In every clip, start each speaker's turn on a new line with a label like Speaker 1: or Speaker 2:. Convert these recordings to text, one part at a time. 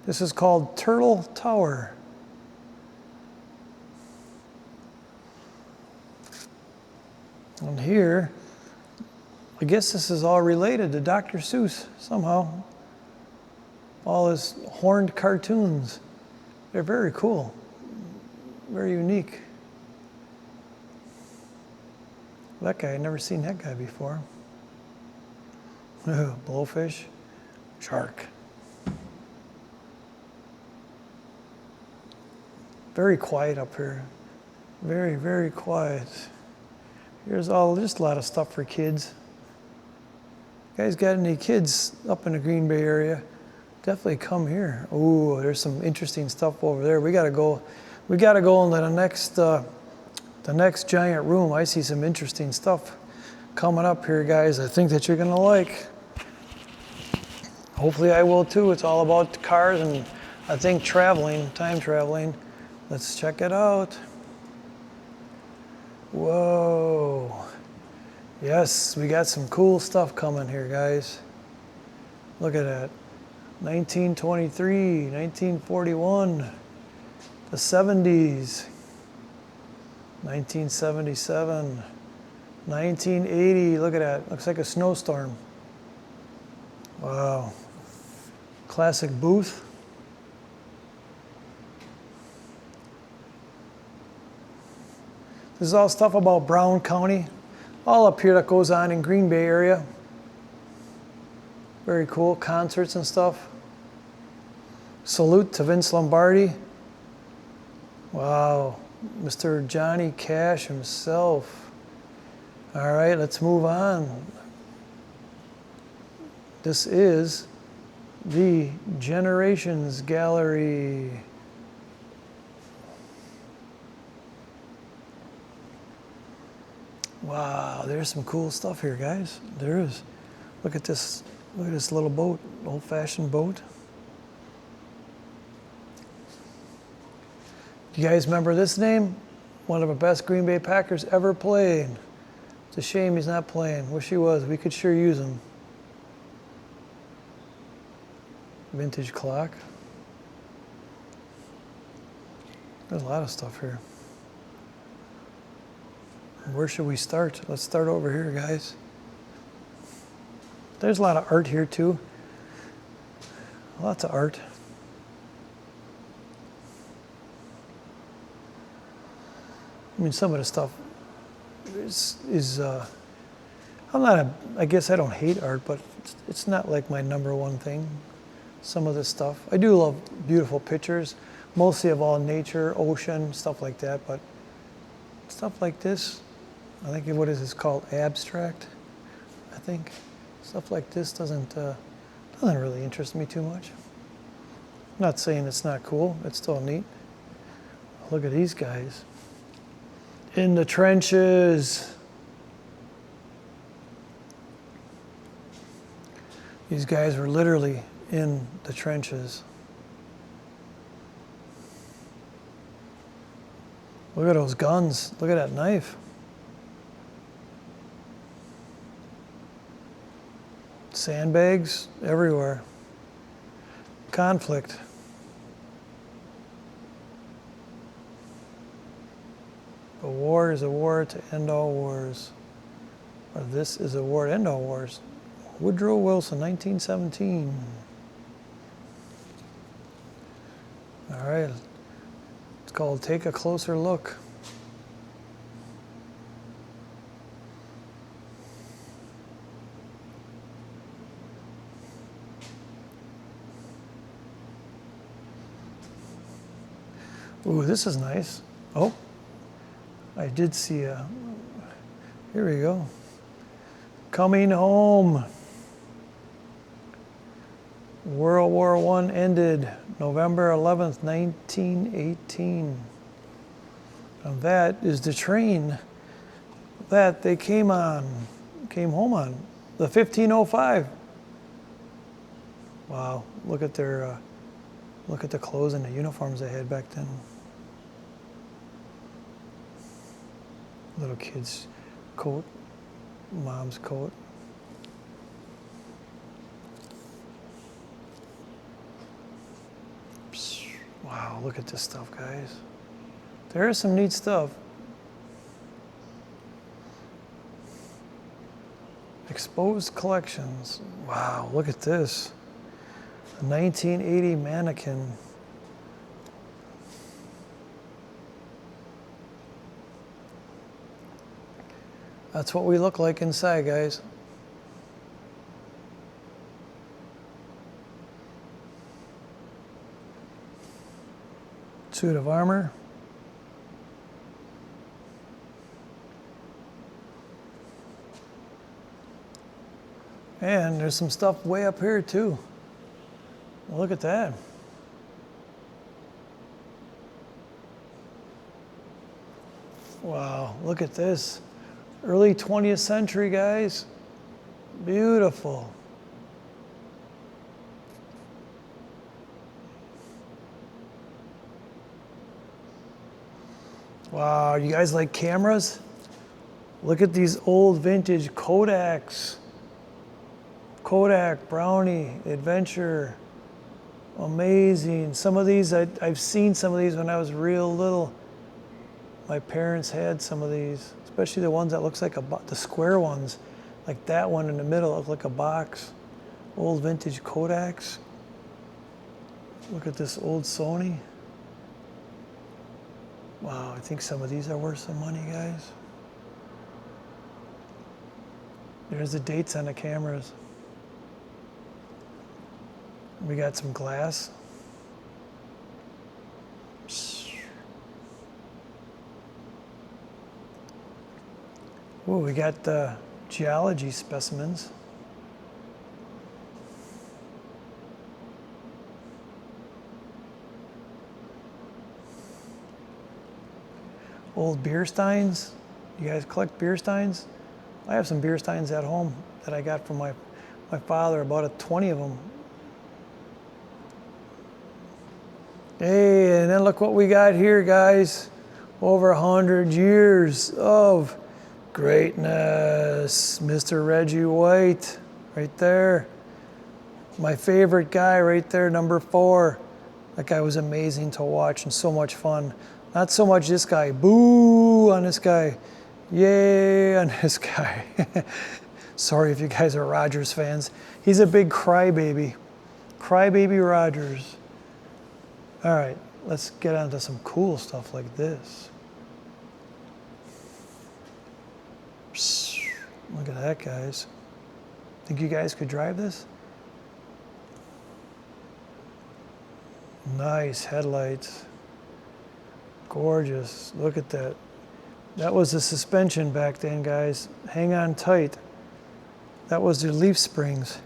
Speaker 1: This is called Turtle Tower. And here, I guess this is all related to Dr. Seuss somehow. All his horned cartoons. They're very cool, very unique. That guy, I'd never seen that guy before. Blowfish, shark. Very quiet up here. Very, very quiet. Here's just a lot of stuff for kids. You guys got any kids up in the Green Bay area? Definitely come here. Ooh, there's some interesting stuff over there. We gotta go into the next giant room. I see some interesting stuff coming up here, guys. I think that you're gonna like. Hopefully I will too. It's all about cars and I think traveling, time traveling. Let's check it out. Whoa. Yes, we got some cool stuff coming here, guys. Look at that. 1923, 1941, the 70s, 1977, 1980. Look at that. Looks like a snowstorm. Wow. Classic booth. This is all stuff about Brown County. All up here that goes on in Green Bay area. Very cool. Concerts and stuff. Salute to Vince Lombardi. Wow. Mr. Johnny Cash himself. All right, let's move on. This is the Generations Gallery. Wow, there's some cool stuff here, guys. There is. Look at this little boat, old-fashioned boat. Do you guys remember this name? One of the best Green Bay Packers ever played. It's a shame he's not playing. Wish he was. We could sure use him. Vintage clock. There's a lot of stuff here. Where should we start? Let's start over here, guys. There's a lot of art here too. Lots of art. I mean, some of the stuff is I guess I don't hate art, but it's not like my number one thing. Some of this stuff. I do love beautiful pictures, mostly of all nature, ocean, stuff like that, but stuff like this, I think what is this called? Abstract, I think. Stuff like this doesn't really interest me too much. I'm not saying it's not cool, it's still neat. Look at these guys. In the trenches. These guys were literally in the trenches. Look at those guns. Look at that knife. Sandbags everywhere. Conflict. A war is a war to end all wars. Or this is a war to end all wars. Woodrow Wilson, 1917. All right. It's called Take a Closer Look. Ooh, this is nice. Oh, I did see a, here we go. Coming Home. World War I ended November 11th, 1918. And that is the train that they came home on, the 1505. Wow, look at the clothes and the uniforms they had back then. Little kid's coat, mom's coat. Wow, look at this stuff, guys. There is some neat stuff. Exposed collections. Wow, look at this. A 1980 mannequin. That's what we look like inside, guys. Suit of armor. And there's some stuff way up here too. Look at that. Wow, look at this. Early 20th century, guys. Beautiful. Wow, you guys like cameras? Look at these old vintage Kodaks. Kodak, Brownie, Adventure. Amazing. Some of these, I've seen some of these when I was real little. My parents had some of these, especially the ones that looks like the square ones. Like that one in the middle looked like a box. Old vintage Kodaks. Look at this old Sony. Wow, I think some of these are worth some money, guys. There's the dates on the cameras. We got some glass. Ooh, we got the geology specimens. Old beer steins. You guys collect beer steins? I have some beer steins at home that I got from my father, about 20 of them. Hey, and then look what we got here, guys. Over 100 years of greatness. Mr. Reggie White, right there. My favorite guy right there, number 4. That guy was amazing to watch and so much fun. Not so much this guy. Boo on this guy. Yay on this guy. Sorry if you guys are Rogers fans. He's a big crybaby. Crybaby Rogers. All right, let's get on to some cool stuff like this. Look at that, guys. Think you guys could drive this? Nice headlights. Gorgeous. Look at that. That was the suspension back then, guys. Hang on tight. That was the leaf springs.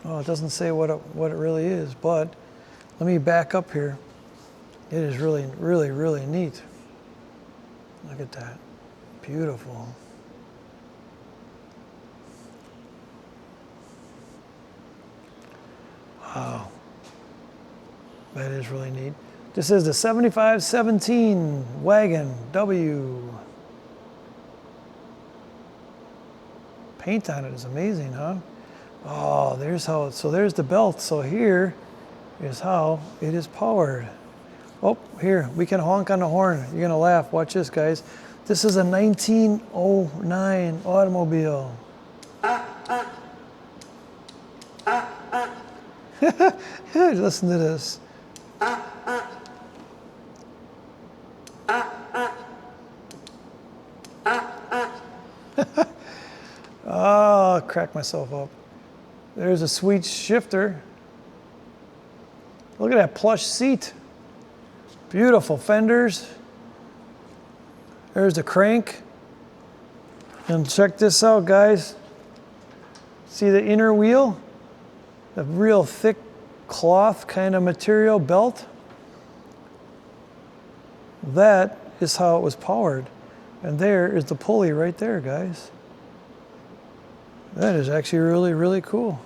Speaker 1: Oh, it doesn't say what it really is, but let me back up here. It is really, really, really neat. Look at that. Beautiful. Wow. That is really neat. This is the 7517 Wagon W. Paint on it is amazing, huh? Oh, there's how, so there's the belt. So here is how it is powered. Oh, here, we can honk on the horn. You're gonna laugh, watch this, guys. This is a 1909 automobile. Listen to this. Oh, crack myself up. There's a sweet shifter. Look at that plush seat. Beautiful fenders. There's the crank. And check this out, guys. See the inner wheel? The real thick cloth kind of material belt. That is how it was powered. And there is the pulley right there, guys. That is actually really, really cool.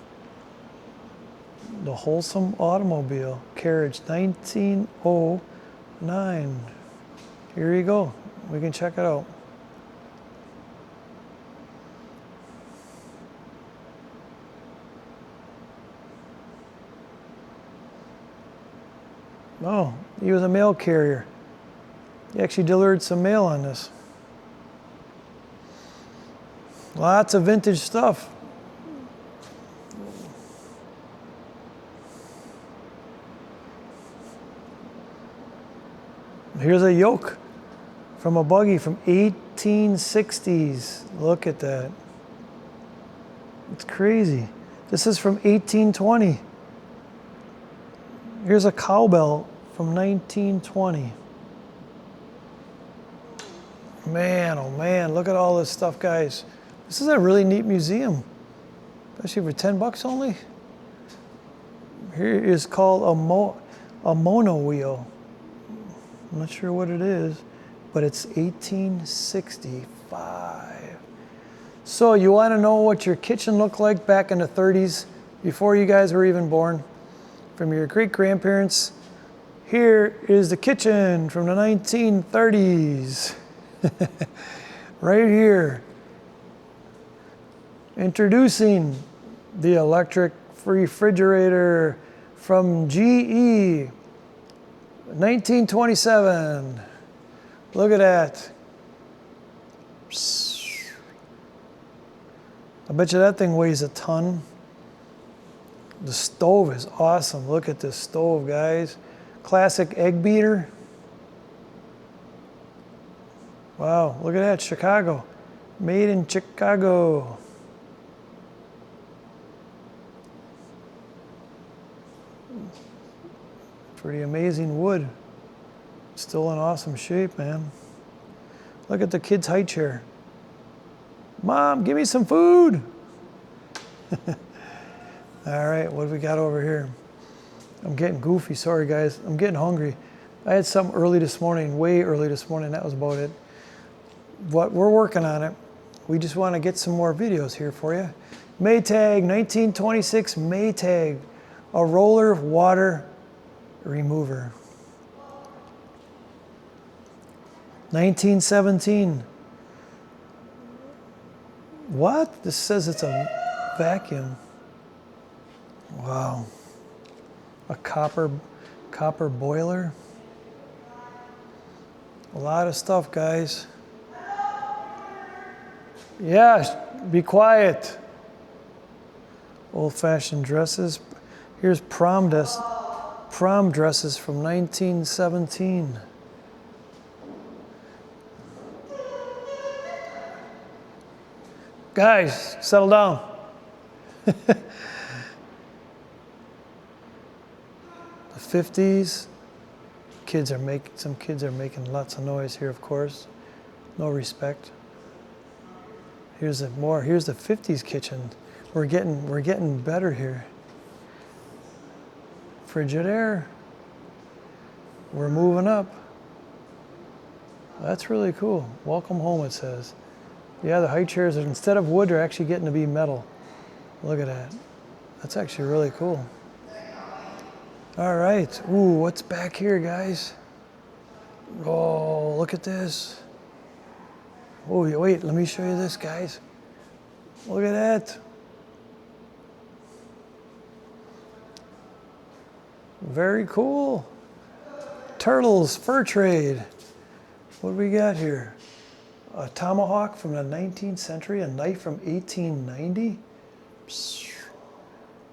Speaker 1: The Wholesome Automobile, carriage 1909. Here you go. We can check it out. Oh, he was a mail carrier. He actually delivered some mail on this. Lots of vintage stuff. Here's a yoke from a buggy from 1860s. Look at that. It's crazy. This is from 1820. Here's a cowbell from 1920. Man, oh man, look at all this stuff, guys. This is a really neat museum, especially for 10 bucks only. Here is called a mono wheel. I'm not sure what it is, but it's 1865. So you want to know what your kitchen looked like back in the 30s, before you guys were even born, from your great-grandparents? Here is the kitchen from the 1930s. Right here. Introducing the electric refrigerator from GE. 1927. Look at that. I bet you that thing weighs a ton. The stove is awesome. Look at this stove, guys. Classic egg beater. Wow, look at that, Chicago. Made in Chicago. Pretty amazing wood. Still in awesome shape, man. Look at the kid's high chair. Mom, give me some food. All right, what do we got over here? I'm getting goofy, sorry guys. I'm getting hungry. I had some early this morning, way early this morning, that was about it. What we're working on it. We just want to get some more videos here for you. Maytag, 1926 Maytag, a roller water remover. 1917. What? This says it's a vacuum. Wow. A copper boiler. A lot of stuff, guys. Yeah, be quiet. Old-fashioned dresses. Here's prom dresses from 1917. Guys, settle down. The 50s. Some kids are making lots of noise here, of course. No respect. Here's the 50s kitchen. We're getting better here. Frigidaire. We're moving up. That's really cool. Welcome home, it says. Yeah, the high chairs, instead of wood, are actually getting to be metal. Look at that. That's actually really cool. All right. Ooh, what's back here, guys? Oh, look at this. Oh, wait, let me show you this, guys. Look at that. Very cool. Turtles, fur trade. What do we got here? A tomahawk from the 19th century, a knife from 1890.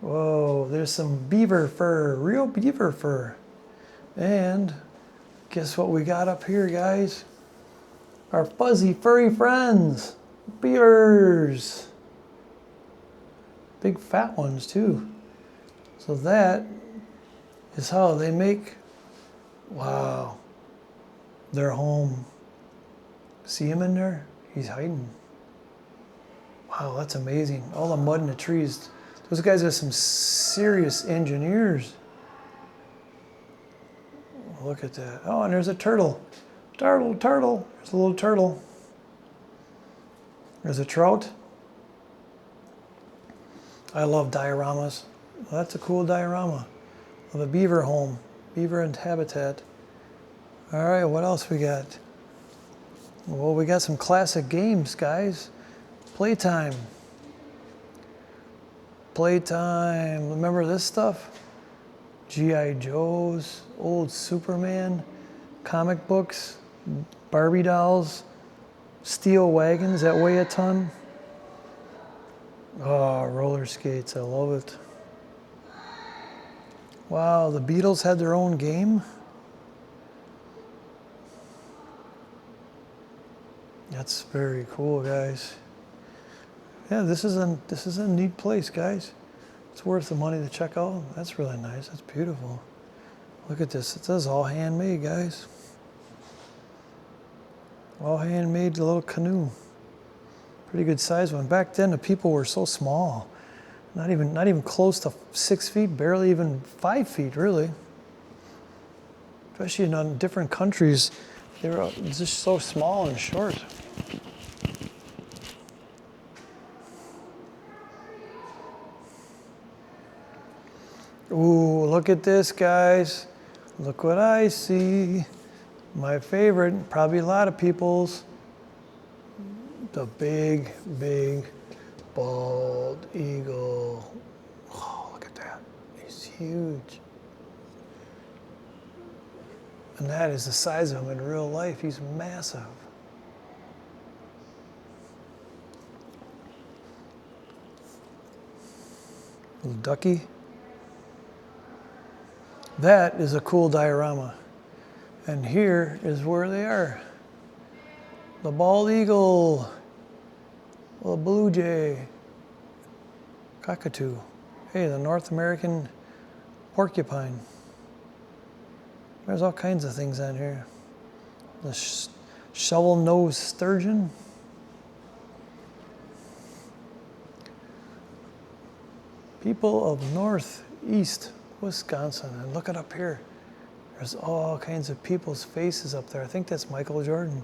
Speaker 1: Whoa, there's some beaver fur, real beaver fur. And guess what we got up here, guys? Our fuzzy, furry friends, beavers. Big fat ones too. So that is how they make, wow, their home. See him in there? He's hiding. Wow, that's amazing. All the mud in the trees. Those guys are some serious engineers. Look at that. Oh, and there's a turtle. Turtle. There's a little turtle. There's a trout. I love dioramas. Well, that's a cool diorama of a beaver home. Beaver and habitat. All right, what else we got? Well, we got some classic games, guys. Playtime. Remember this stuff? G.I. Joes, old Superman, comic books, Barbie dolls, steel wagons that weigh a ton. Oh, roller skates, I love it. Wow, the Beatles had their own game? That's very cool, guys. Yeah, this is a neat place, guys. It's worth the money to check out. That's really nice. That's beautiful. Look at this. It says all handmade, guys. All handmade little canoe. Pretty good size one. Back then, the people were so small. Not even close to 6 feet, barely even 5 feet, really. Especially in different countries, they were just so small and short. Ooh, look at this, guys. Look what I see. My favorite, probably a lot of people's. The big, big, bald eagle. Oh, look at that. He's huge. And that is the size of him in real life. He's massive. Little ducky. That is a cool diorama. And here is where they are. The bald eagle, the blue jay, cockatoo. Hey, the North American porcupine. There's all kinds of things on here. The shovel-nosed sturgeon. People of northeast Wisconsin. And look it up here. There's all kinds of people's faces up there. I think that's Michael Jordan.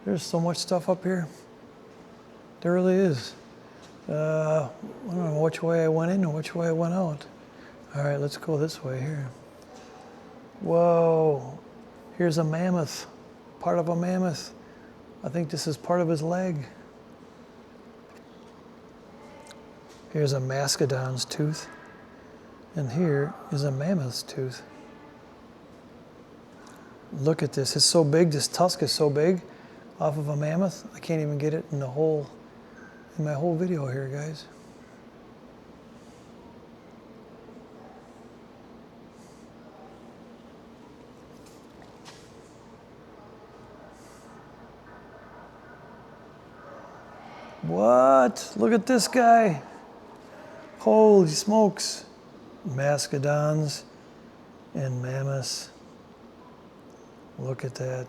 Speaker 1: There's so much stuff up here. There really is. I don't know which way I went in and which way I went out. All right, let's go this way here. Whoa, here's a mammoth, part of a mammoth. I think this is part of his leg. Here's a mastodon's tooth. And here is a mammoth's tooth. Look at this, it's so big, this tusk is so big off of a mammoth. I can't even get it in my whole video here, guys. What? Look at this guy. Holy smokes. Mastodons and mammoths. Look at that.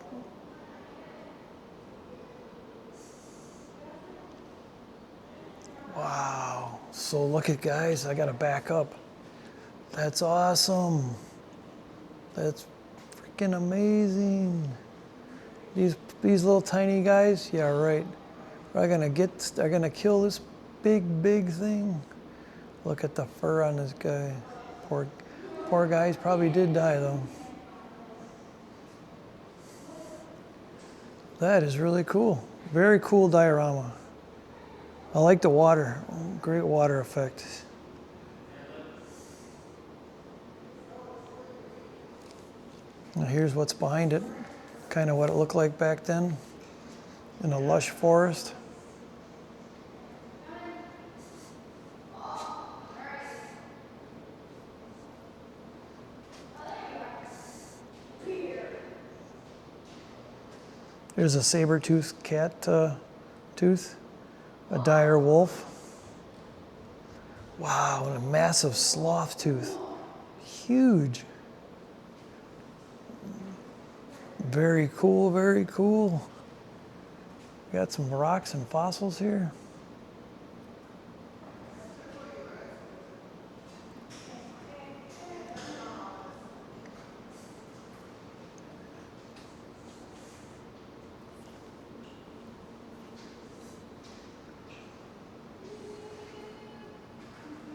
Speaker 1: Wow. So look at, guys, I gotta back up. That's awesome. That's freaking amazing. These little tiny guys, yeah, right. They're gonna kill this big thing. Look at the fur on this guy. Poor guy, he probably did die though. That is really cool. Very cool diorama. I like the water. Great water effect. And here's what's behind it. Kind of what it looked like back then in a lush forest. There's a saber-toothed cat tooth, a dire wolf. Wow, and a massive sloth tooth. Huge. Very cool, very cool. Got some rocks and fossils here.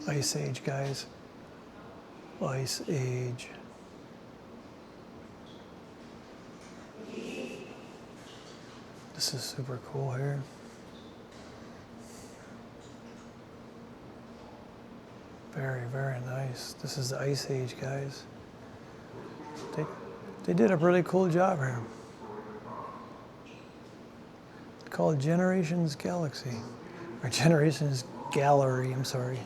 Speaker 1: Ice Age, guys. Ice Age. This is super cool here. Very, very nice. This is the Ice Age, guys. They did a really cool job here. It's called Generations Galaxy, or Generations Gallery, I'm sorry.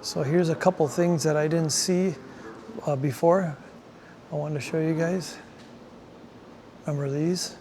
Speaker 1: So here's a couple things that I didn't see before. I wanted to show you guys. Remember these?